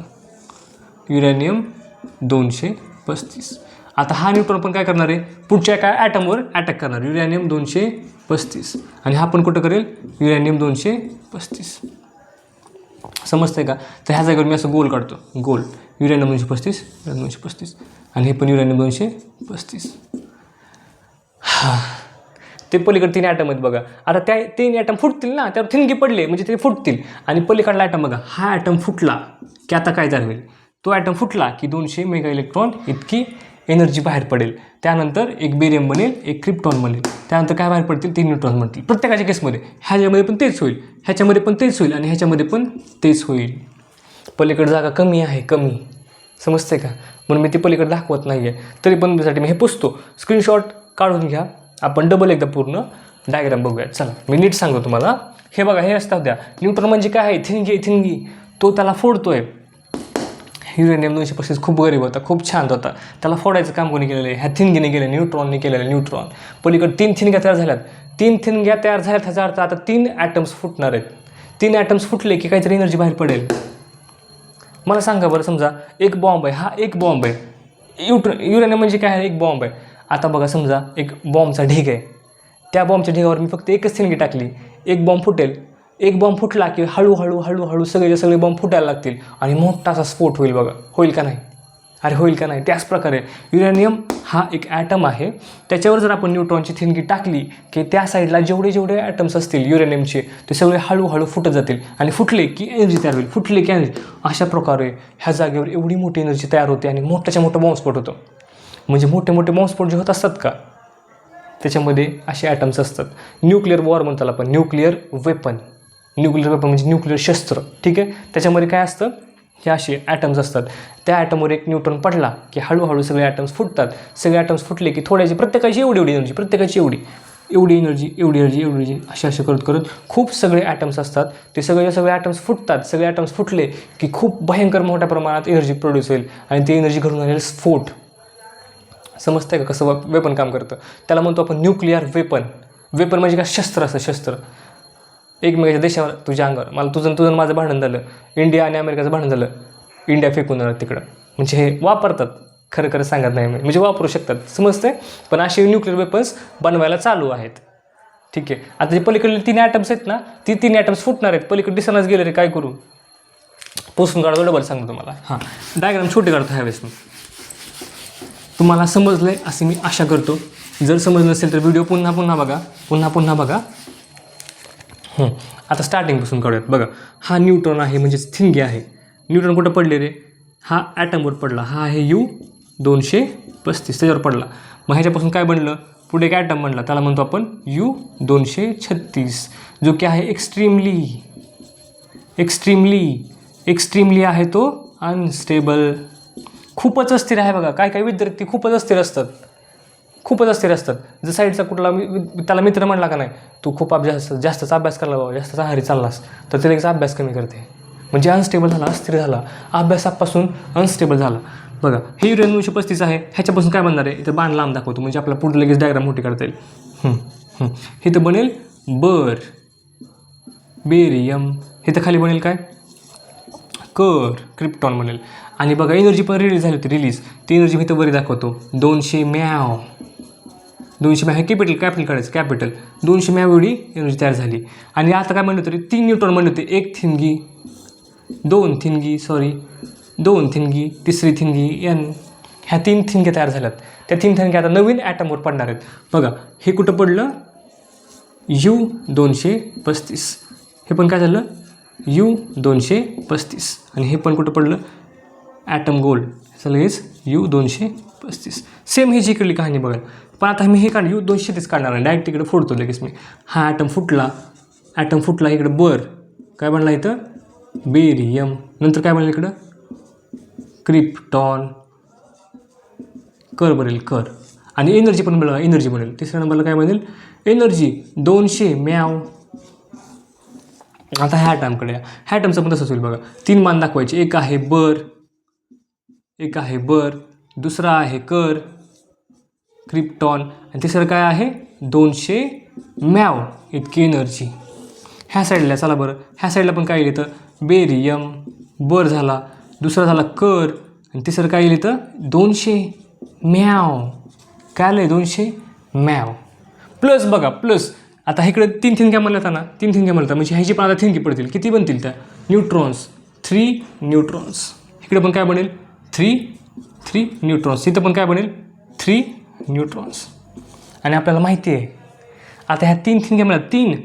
युरेनियम 235. आता हा न्यूट्रॉन पण काय करणार आहे, पुढच्या काय ॲटमवर अटॅक करणार, युरेनियम 235. आणि हा पण कुठं करेल, युरेनियम 235. समजतंय का? तर ह्या जागेवर मी असं गोल काढतो, गोल, युरेनियम 235, युरेनियम 235, आणि हे पण युरेनियम 235. ते पलीकडे 3 ॲटम आहेत बघा. आता त्या 3 ॲटम फुटतील ना, त्यावर ठिणगी पडले म्हणजे ते फुटतील. आणि पलीकडला ॲटम बघा, हा ॲटम फुटला की आता काय झालं, तो ॲटम फुटला की 200 मेगा इलेक्ट्रॉन इतकी एनर्जी बाहेर पडेल. त्यानंतर एक बेरियम बनेल, एक क्रिप्टॉन बनेल. त्यानंतर काय बाहेर पडतील, 3 न्यूट्रॉन बनतील. प्रत्येकाच्या केसमध्ये ह्याच्यामध्ये पण तेच होईल, ह्याच्यामध्ये पण तेच होईल, आणि ह्याच्यामध्ये पण तेच होईल. पलीकडे जागा कमी आहे, कमी. समजते का? म्हणून मी ती पलीकडे दाखवत नाही आहे. तरी पण त्यासाठी मी हे पुसतो. स्क्रीनशॉट काढून घ्या. आपण डबल एकदा पूर्ण डायग्राम बघूयात. चला मी नीट सांगतो तुम्हाला. हे बघा, हे असतात द्या, न्यूट्रॉन म्हणजे काय आहे, थिनगी. तो त्याला फोडतोय. युरेनियम 235 खूप गरीब होता, खूप छान होता. त्याला फोडायचं काम कोणी केलेलं आहे, ह्या थिनगीने केलं, न्यूट्रॉनने केलेलं. न्यूट्रॉन पलीकडे 3 थिनग्या तयार झाल्यात. 3 थिनग्या तयार झाल्यात, ह्याचा अर्थ आता 3 ॲटम्स फुटणार आहेत. 3 ॲटम्स फुटले की काहीतरी एनर्जी बाहेर पडेल. मला सांगा बरं, समजा एक बॉम्ब आहे, हा एक बॉम्ब आहे. युरेनियम म्हणजे काय आहे, एक बॉम्ब आहे. आता बघा, समजा एक बॉम्बचा ढीग आहे. त्या बॉम्बच्या ढिगावर मी फक्त एकच थिनगी टाकली, एक बॉम्ब फुटेल. एक बॉम्ब फुटला की हळूहळू सगळे बॉम्ब फुटायला लागतील आणि मोठा असा स्फोट होईल बघा. होईल का नाही? अरे होईल का नाही? त्याच प्रकारे युरेनियम हा एक ॲटम आहे. त्याच्यावर जर आपण न्यूट्रॉनची थिनगी टाकली की त्या साईडला जेवढे ॲटम्स असतील युरेनियमचे, ते सगळे हळूहळू फुटत जातील. आणि फुटले की एनर्जी तयार होईल, फुटले की एनर्जी. अशा प्रकारे ह्या जागेवर एवढी मोठी एनर्जी तयार होते आणि मोठ्याच्या मोठा बॉम्बस्फोट होतो. म्हणजे मोठे बॉम्बस्फोट जे होत असतात का, त्याच्यामध्ये असे ॲटम्स असतात. न्यूक्लिअर वॉर म्हणतात आपण, न्यूक्लिअर वेपन म्हणजे न्यूक्लिअर शस्त्र. ठीक आहे. त्याच्यामध्ये काय असतं, हे असे ॲटम्स असतात. त्या ॲटमवर एक न्यूट्रॉन पडला की हळूहळू सगळे ॲटम्स फुटतात. सगळे ॲटम्स फुटले की थोड्याची प्रत्येकाची एवढी एनर्जी, प्रत्येकाची एवढी एनर्जी असे करत खूप सगळे ॲटम्स असतात. ते सगळे ॲटम्स फुटतात. सगळे ॲटम्स फुटले की खूप भयंकर मोठ्या प्रमाणात एनर्जी प्रोड्यूस होईल आणि ती एनर्जी घडून आलेला स्फोट. समजतंय का कसं वेपन काम करतं? त्याला म्हणतो आपण न्यूक्लिअर वेपन. वेपन म्हणजे काय, शस्त्र असतं, शस्त्र. एकमेकाच्या देशावर, तुझ्या अंगावर, मला तुझं माझं भांडण झालं, इंडिया आणि अमेरिकाचं भांडण झालं, इंडिया फेकून जाणार तिकडं. म्हणजे हे वापरतात, खरं सांगत नाही मी, म्हणजे वापरू शकतात. समजते? पण असे न्यूक्लिअर वेपन्स बनवायला चालू आहेत. ठीक आहे. आता जे पलीकडले 3 ॲटम्स आहेत ना, ती 3 ॲटम्स फुटणार आहेत. पलीकडे दिसणारच गेले रे, काय करू? पुसून काढतो, डबल सांगतो तुम्हाला. हां, डायग्राम छोटे काढतो ह्यावेळेस मी. तुम्हाला समजलं आहे असे मी आशा करतो. जर समजलं नसेल तर व्हिडिओ पुन्हा बघा. आता स्टार्टिंगपासून काढूयात. बघा, हा न्यूट्रॉन आहे, म्हणजे थिनगी आहे. न्यूट्रॉन कुठं पडले रे? हा ॲटमवर पडला. हा आहे U-235, त्याच्यावर पडला. मग ह्याच्यापासून काय बनलं? पुढे एक ॲटम बनला, त्याला म्हणतो आपण U-236, जो की आहे एक्स्ट्रीमली आहे तो अनस्टेबल. खूपच अस्थिर आहे बघा. काय विद्यार्थी खूपच अस्थिर असतात. जर साईडचा कुठला त्याला मित्र म्हणला का नाही, तू खूप जास्तचा अभ्यास करला बाबा, जास्तचा आहारी चाललास, तर ते लगेच अभ्यास कमी करते. म्हणजे अनस्टेबल झाला, अस्थिर झाला, अभ्यासापासून अनस्टेबल झाला. बघा, हे युरेनियम 235 आहे. ह्याच्यापासून काय बनणार आहे? इथं बाण लांब दाखवतो, म्हणजे आपल्याला पुढे लगेच डायग्राम मोठी करता येईल. इथं बनेल बेरियम. इथं खाली बनेल काय? क्रिप्टॉन बनेल. आणि बघा, एनर्जी पण रिलीज झाली होती. ती एनर्जी मी इथं बरी दाखवतो. 200 म्याव हे कॅपिटल काढायचं. 200 म्याव एवढी एनर्जी तयार झाली. आणि आता काय म्हणलं तरी 3 न्यूट्रॉन म्हणले होते. 1 थिनगी, 2 थिनगी, तिसरी थिनगी, ह्या 3 थिनग्या तयार झाल्यात. त्या 3 थिनग्या आता नवीन ॲटमवर पडणार आहेत. बघा, हे कुठं पडलं? U-235. हे पण काय झालं? U-235. आणि हे पण कुठं पडलं? Atom gold. ह्याचं लगेच U-235. सेम ही जिकडली कहाणी बघा. पण आता मी हे U-236 काढणार आहे. डायरेक्ट तिकडे फोडतो लगेच मी. हा ॲटम फुटला इकडं काय बनला इथं? बेरियम. नंतर काय बनलं इकडं? क्रिप्टॉन. बनेल. आणि एनर्जी पण बघा, एनर्जी बनेल. तिसऱ्या नंबरला काय बनेल? एनर्जी 200 म्याव. आता ह्या ॲटमकडे, ह्या ॲटमचं पण तसंच होईल बघा. 3 मान दाखवायचे. एक आहे बर, दुसरा आहे क्रिप्टॉन, आणि तिसरं काय आहे? 200 म्याव इतकी एनर्जी. ह्या साईडला चला बरं, ह्या साईडला पण काय येईल तर बेरियम, बर झाला, दुसरा झाला कर, आणि तिसरं काय येईल तर 200 म्याव. काय आलं आहे 200 म्याव. प्लस बघा प्लस, आता इकडे 3 थिंग्या म्हणल्या ना, 3 थिंग्या म्हणतात म्हणजे ह्याची पण आता थिंगी पडतील. किती बनतील त्या न्यूट्रॉन्स? 3 न्यूट्रॉन्स. इकडे पण काय बनेल 3 न्यूट्रॉन्स. इथं पण काय बनेल 3 न्यूट्रॉन्स. आणि आपल्याला माहिती आहे आता ह्या 3 थिंग्या म्हणतात 3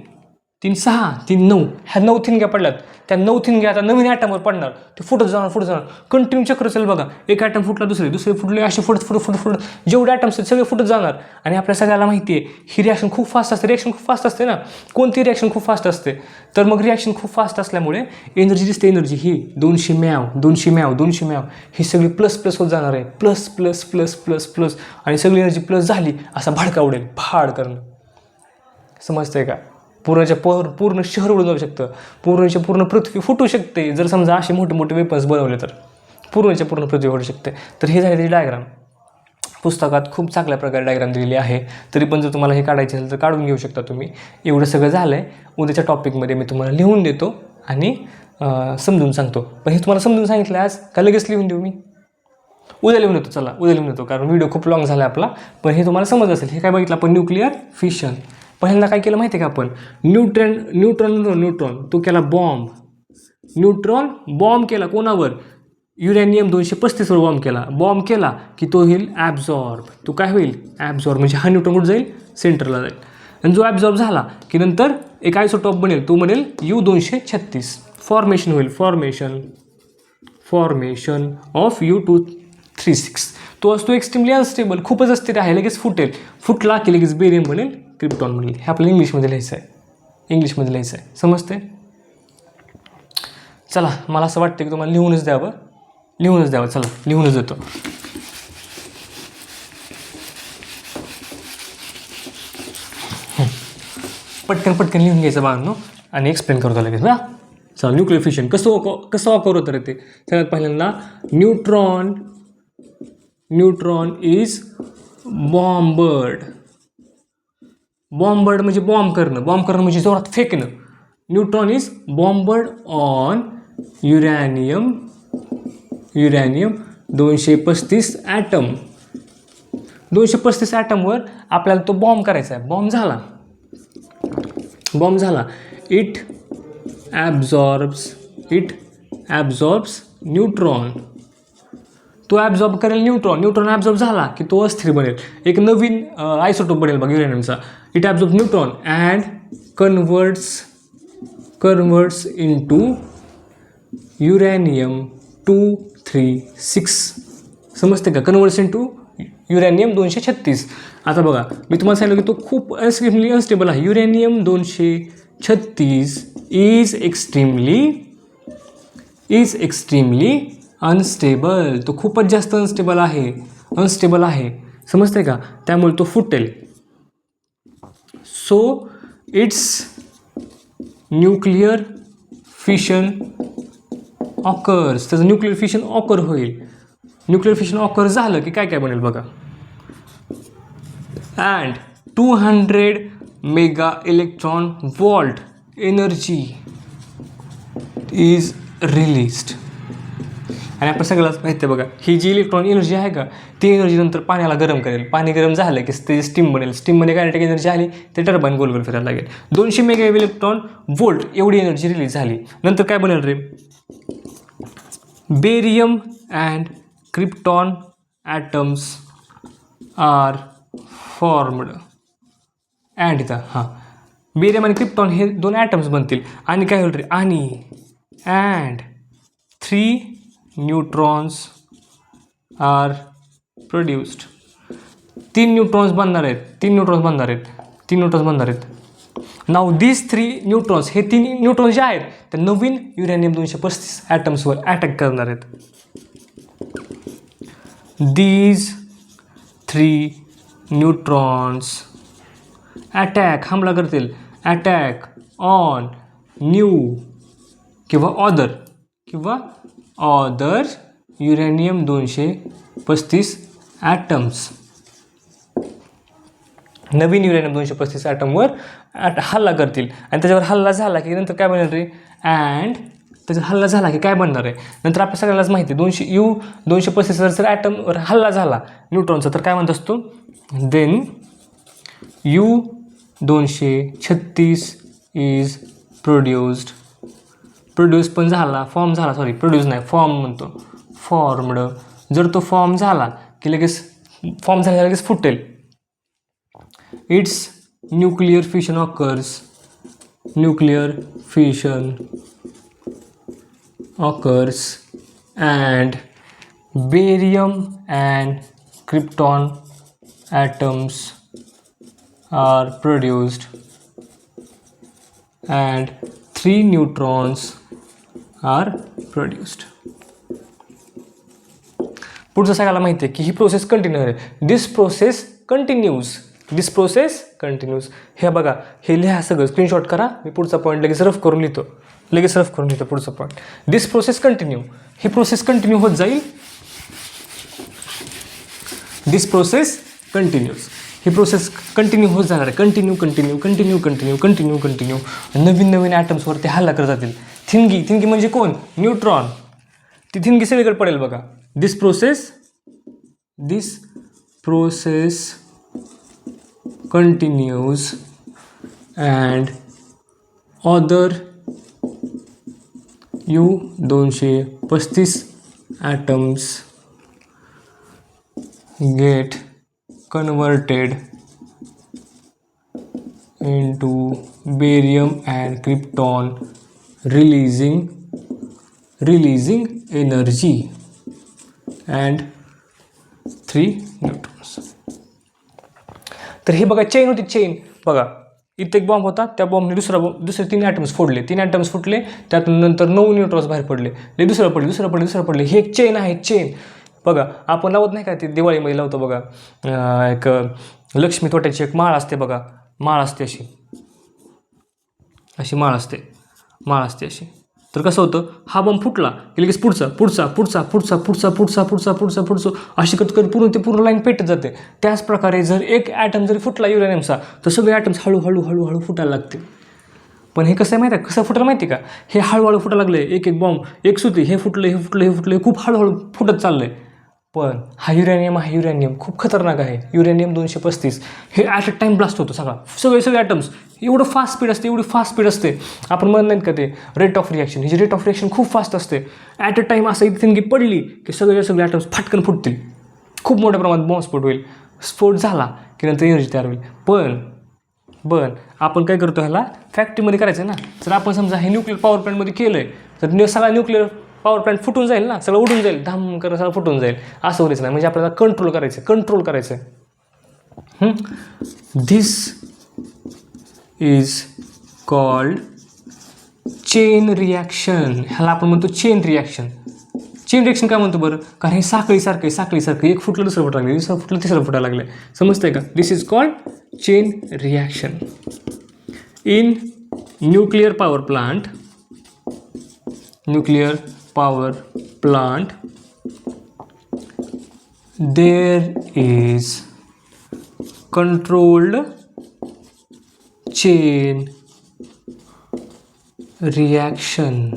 3 6 3 9, ह्या 9 थिंग्या पडल्यात. त्या 9 थिंग्या आता नवीन ॲटमवर पडणार, ते फुटत जाणार कंटिन्यू चक्र असेल बघा. एक ॲटम फुटला दुसरे फुटले, असे फुटत जेवढे ॲटम्स आहेत सगळे फुटत जाणार. आणि आपल्या सगळ्याला माहिती आहे ही रिॲक्शन खूप फास्ट असते. रिॲक्शन खूप फास्ट असते ना, कोणती रिॲक्शन खूप फास्ट असते. तर मग रिॲक्शन खूप फास्ट असल्यामुळे एनर्जी दिसते, एनर्जी ही 200 म्याव ही सगळी प्लस होत जाणार आहे. प्लस आणि सगळी एनर्जी प्लस झाली असा भडका उडेल, भाड करणं. समजतंय का? पूर्ण शहर उडून जाऊ शकतं, पूर्ण पृथ्वी फुटू शकते. जर समजा असे मोठे वेपन्स बनवले तर पूर्ण पृथ्वी फुटू शकते. तर हे झाले त्याची डायग्राम. पुस्तकात खूप चांगल्या प्रकारे डायग्राम दिलेली आहे. तरी पण जर तुम्हाला हे काढायचे असेल तर काढून घेऊ शकता तुम्ही. एवढं सगळं झालं आहे. उद्याच्या टॉपिकमध्ये मी तुम्हाला लिहून देतो आणि समजून सांगतो. पण हे तुम्हाला समजून सांगितलं आज का लगेच लिहून देऊ मी? उद्या लिहून देतो. चला उद्या लिहून देतो, कारण व्हिडिओ खूप लॉंग झाला आपला. पण हे तुम्हाला समजलं असेल. हे काय बघितलं आपण? Nuclear fission. पहिल्यांदा काय केलं माहिती आहे का आपण? न्यूट्रॉन तो केला बॉम्ब. न्यूट्रॉन बॉम्ब केला कोणावर? युरेनियम 235 वर बॉम्ब केला की तो होईल ॲब्झॉर्ब. तो काय होईल? ॲब्झॉर्ब. म्हणजे हा न्यूट्रॉन कुठं जाईल? सेंटरला जाईल. आणि जो ॲब्झॉर्ब झाला की नंतर एक आयसोटॉप बनेल, तो बनेल U236. फॉर्मेशन होईल, फॉर्मेशन ऑफ U236. तो असतो एक्स्ट्रीमली अनस्टेबल, खूपच अस्थिर आहे, लगेच फुटेल. फुटला की लगेच बेरियम बनेल, क्रिप्टॉन बनेल. हे आपल्याला इंग्लिशमध्ये लिहायचं आहे. समजते? चला, मला असं वाटतं की तुम्हाला लिहूनच द्यावं. चला लिहूनच देतो. पटकन लिहून घ्यायचं बाळांनो आणि एक्सप्लेन करतो लगेच. हां चला, न्यूक्लिअर फिशन कसं ऑकर होतं रे ते? सगळ्यात पहिल्यांदा न्यूट्रॉन इज बॉम्बर्ड म्हणजे बॉम्ब करणं म्हणजे जोरात फेकणं. Neutron is bombard on uranium 235 atom. 235 ॲटमवर आपल्याला तो बॉम्ब करायचा आहे. बॉम्ब झाला. It absorbs neutron. तो ॲब्झॉर्ब करेल न्यूट्रॉन ॲब्झॉर्ब झाला की तो अस्थिर बनेल, एक नवीन आयसोटोप बनेल बघ युरेनियमचा. It absorb neutron and converts into uranium 236. समजते का? Converts into uranium 236. आता बघा, मी तुम्हाला सांगितलं की तो खूप अनस्टेबल आहे. Uranium 236 is extremely unstable. तो खूपच जास्त अनस्टेबल आहे. समजते का? त्यामुळे तो फुटेल. So it's nuclear fission occurs. त्याचं न्यूक्लिअर फिशन ऑकर होईल. न्यूक्लिअर फिशन ऑकर झालं की काय बनेल बघा. And 200 mega electron volt energy is released. आणि आपण सगळंच माहिती आहे बघा, ही जी इलेक्ट्रॉन एनर्जी आहे का, ती एनर्जी नंतर पाण्याला गरम करेल. पाणी गरम झालं की ते स्टीम बनेल. स्टीममध्ये कायनेटिक एनर्जी आली, ते टर्बाईन गोल फिरायला लागेल. 200 मेगा इलेक्ट्रॉन वोल्ट एवढी एनर्जी रिलीज झाली. नंतर काय बनेल रे? Barium and krypton atoms are formed. And इथं बेरियम आणि क्रिप्टॉन हे 2 ॲटम्स बनतील. आणि काय होईल रे? And 3 neutrons are produced. 3 neutrons बनणार आहेत. नाव दिस 3 न्यूट्रॉन्स, हे 3 न्यूट्रॉन्स जे आहेत ते नवीन युरेनियम 235 ॲटम्सवर अटॅक करणार आहेत. दीज 3 न्यूट्रॉन्स हमला करतील. अटॅक ऑन न्यू किंवा ऑदर युरेनियम 235 ॲटम्स. नवीन युरेनियम 235 ॲटमवर हल्ला करतील आणि त्याच्यावर हल्ला झाला की नंतर काय बनणार आहे अँड त्याच्यावर हल्ला झाला की काय बनणार आहे नंतर आपल्या सगळ्यालाच माहिती आहे 235 जर ॲटमवर हल्ला झाला न्यूट्रॉनचा तर काय म्हणत असतो देन U-236 इज प्रोड्यूस पण झाला फॉर्म झाला प्रोड्यूस नाही फॉर्म म्हणतो फॉर्मड जर तो फॉर्म झाला की लगेच फॉर्म झाला लगेच फुटेल it's nuclear fission occurs and barium and krypton atoms are produced and 3 neutrons are produced. पुढचं सगळ्याला माहिती आहे की ही प्रोसेस कंटिन्यू आहे दिस प्रोसेस कंटिन्यूज हे बघा हे लिहा सगळं स्क्रीनशॉट करा मी पुढचा पॉईंट लगेच रफ करून लिहितो पुढचा पॉईंट दिस प्रोसेस कंटिन्यू ही प्रोसेस कंटिन्यू होत जाईल दिस प्रोसेस कंटिन्यूज ही प्रोसेस कंटिन्यू होत जाणार आहे कंटिन्यू नवीन ॲटम्सवर ते हल्ला करत जातील थिनगी म्हणजे कोण न्यूट्रॉन ती थिनगी सगळीकडे पडेल बघा this process continues and other U-235 atoms get converted into barium and krypton releasing energy and 3 neutrons. तर हे बघा चेन होती चेन बघा इथे एक बॉम्ब होता त्या बॉम्बने दुसरे 3 ॲटम्स फोडले त्यातून नंतर 9 न्यूट्रॉन्स बाहेर पडले दुसरं पडले हे एक चेन आहे चेन बघा आपण लावत नाही का ते दिवाळीमध्ये लावतो बघा एक लक्ष्मी तोट्याची एक माळ असते बघा माळ असते अशी माळ असते अशी तर कसं होतं हा बॉम्ब फुटला की लगेच पुढचा अशी पूर्ण लाईन पेटत जाते त्याच प्रकारे जर एक ॲटम जरी फुटला युरेनियमचा तर सगळे ॲटम्स हळूहळू फुटायला लागते पण हे कसं आहे माहिती आहे कसं फुटायला माहिती का हे हळूहळू फुटायला लागले एक बॉम्ब एक सुती हे फुटले खूप हळूहळू फुटत चाललंय पण हा युरेनियम खूप खतरनाक आहे युरेनियम 235 हे ॲट अ टाइम ब्लास्ट होतो सगळे ॲटम्स एवढी फास्ट स्पीड असते आपण म्हणत नाहीत का ते rate of reaction he rate of reaction खूप फास्ट असते ॲट अ टाइम असं थिंगी पडली की सगळे ॲटम्स फटकन फुटतील खूप मोठ्या प्रमाणात बॉम्ब होईल स्फोट झाला की नंतर एनर्जी तयार होईल पण आपण काय करतो ह्याला फॅक्टरीमध्ये करायचं ना जर आपण समजा हे न्यूक्लिअर पॉवर प्लॅन्टमध्ये केलं आहे तर सगळा न्यूक्लिअर पॉवर प्लॅन्ट फुटून जाईल ना सगळं उडून जाईल धाम कर सगळं फुटून जाईल असं होईच नाही म्हणजे आपल्याला कंट्रोल करायचं this is called chain reaction ह्याला आपण म्हणतो चेन रिॲक्शन काय म्हणतो बरं कारण हे साखळीसारखं एक फुटलं दुसरं फुटायला लागलं दुसरं फुटलं तिसरं फुटायला लागलं समजतंय का this is called chain reaction in nuclear power plant there is controlled chain reaction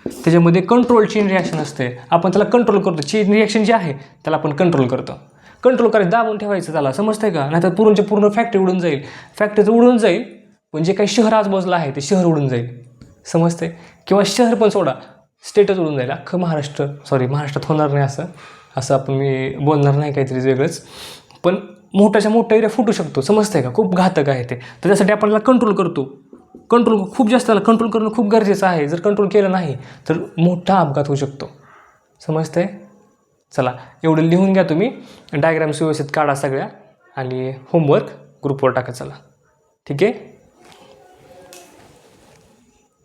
त्याच्यामध्ये कंट्रोल चेन रिॲक्शन असते आपण त्याला कंट्रोल करतो चेन रिॲक्शन जे आहे त्याला आपण कंट्रोल करायचं दाबून ठेवायचं त्याला समजतंय का नाही तर पूर्ण फॅक्टरी उडून जाईल पण जे काही शहर आजूबाजूला आहे ते शहर उडून जाईल समजतंय किंवा शहर पण सोडा स्टेटच उडून जाईल अख्खं महाराष्ट्रात होणार नाही असं आपण मी बोलणार नाही काहीतरी वेगळंच पण मोठा एरिया फुटू शकतो समजतंय का खूप घातक आहे ते तर त्यासाठी आपल्याला कंट्रोल खूप जास्त कंट्रोल करणं खूप गरजेचं आहे जर कंट्रोल केलं नाही तर मोठा अपघात होऊ शकतो समजतंय चला एवढं लिहून घ्या तुम्ही डायग्राम्स व्यवस्थित काढा सगळ्या आणि होमवर्क ग्रुपवर टाका चला ठीक आहे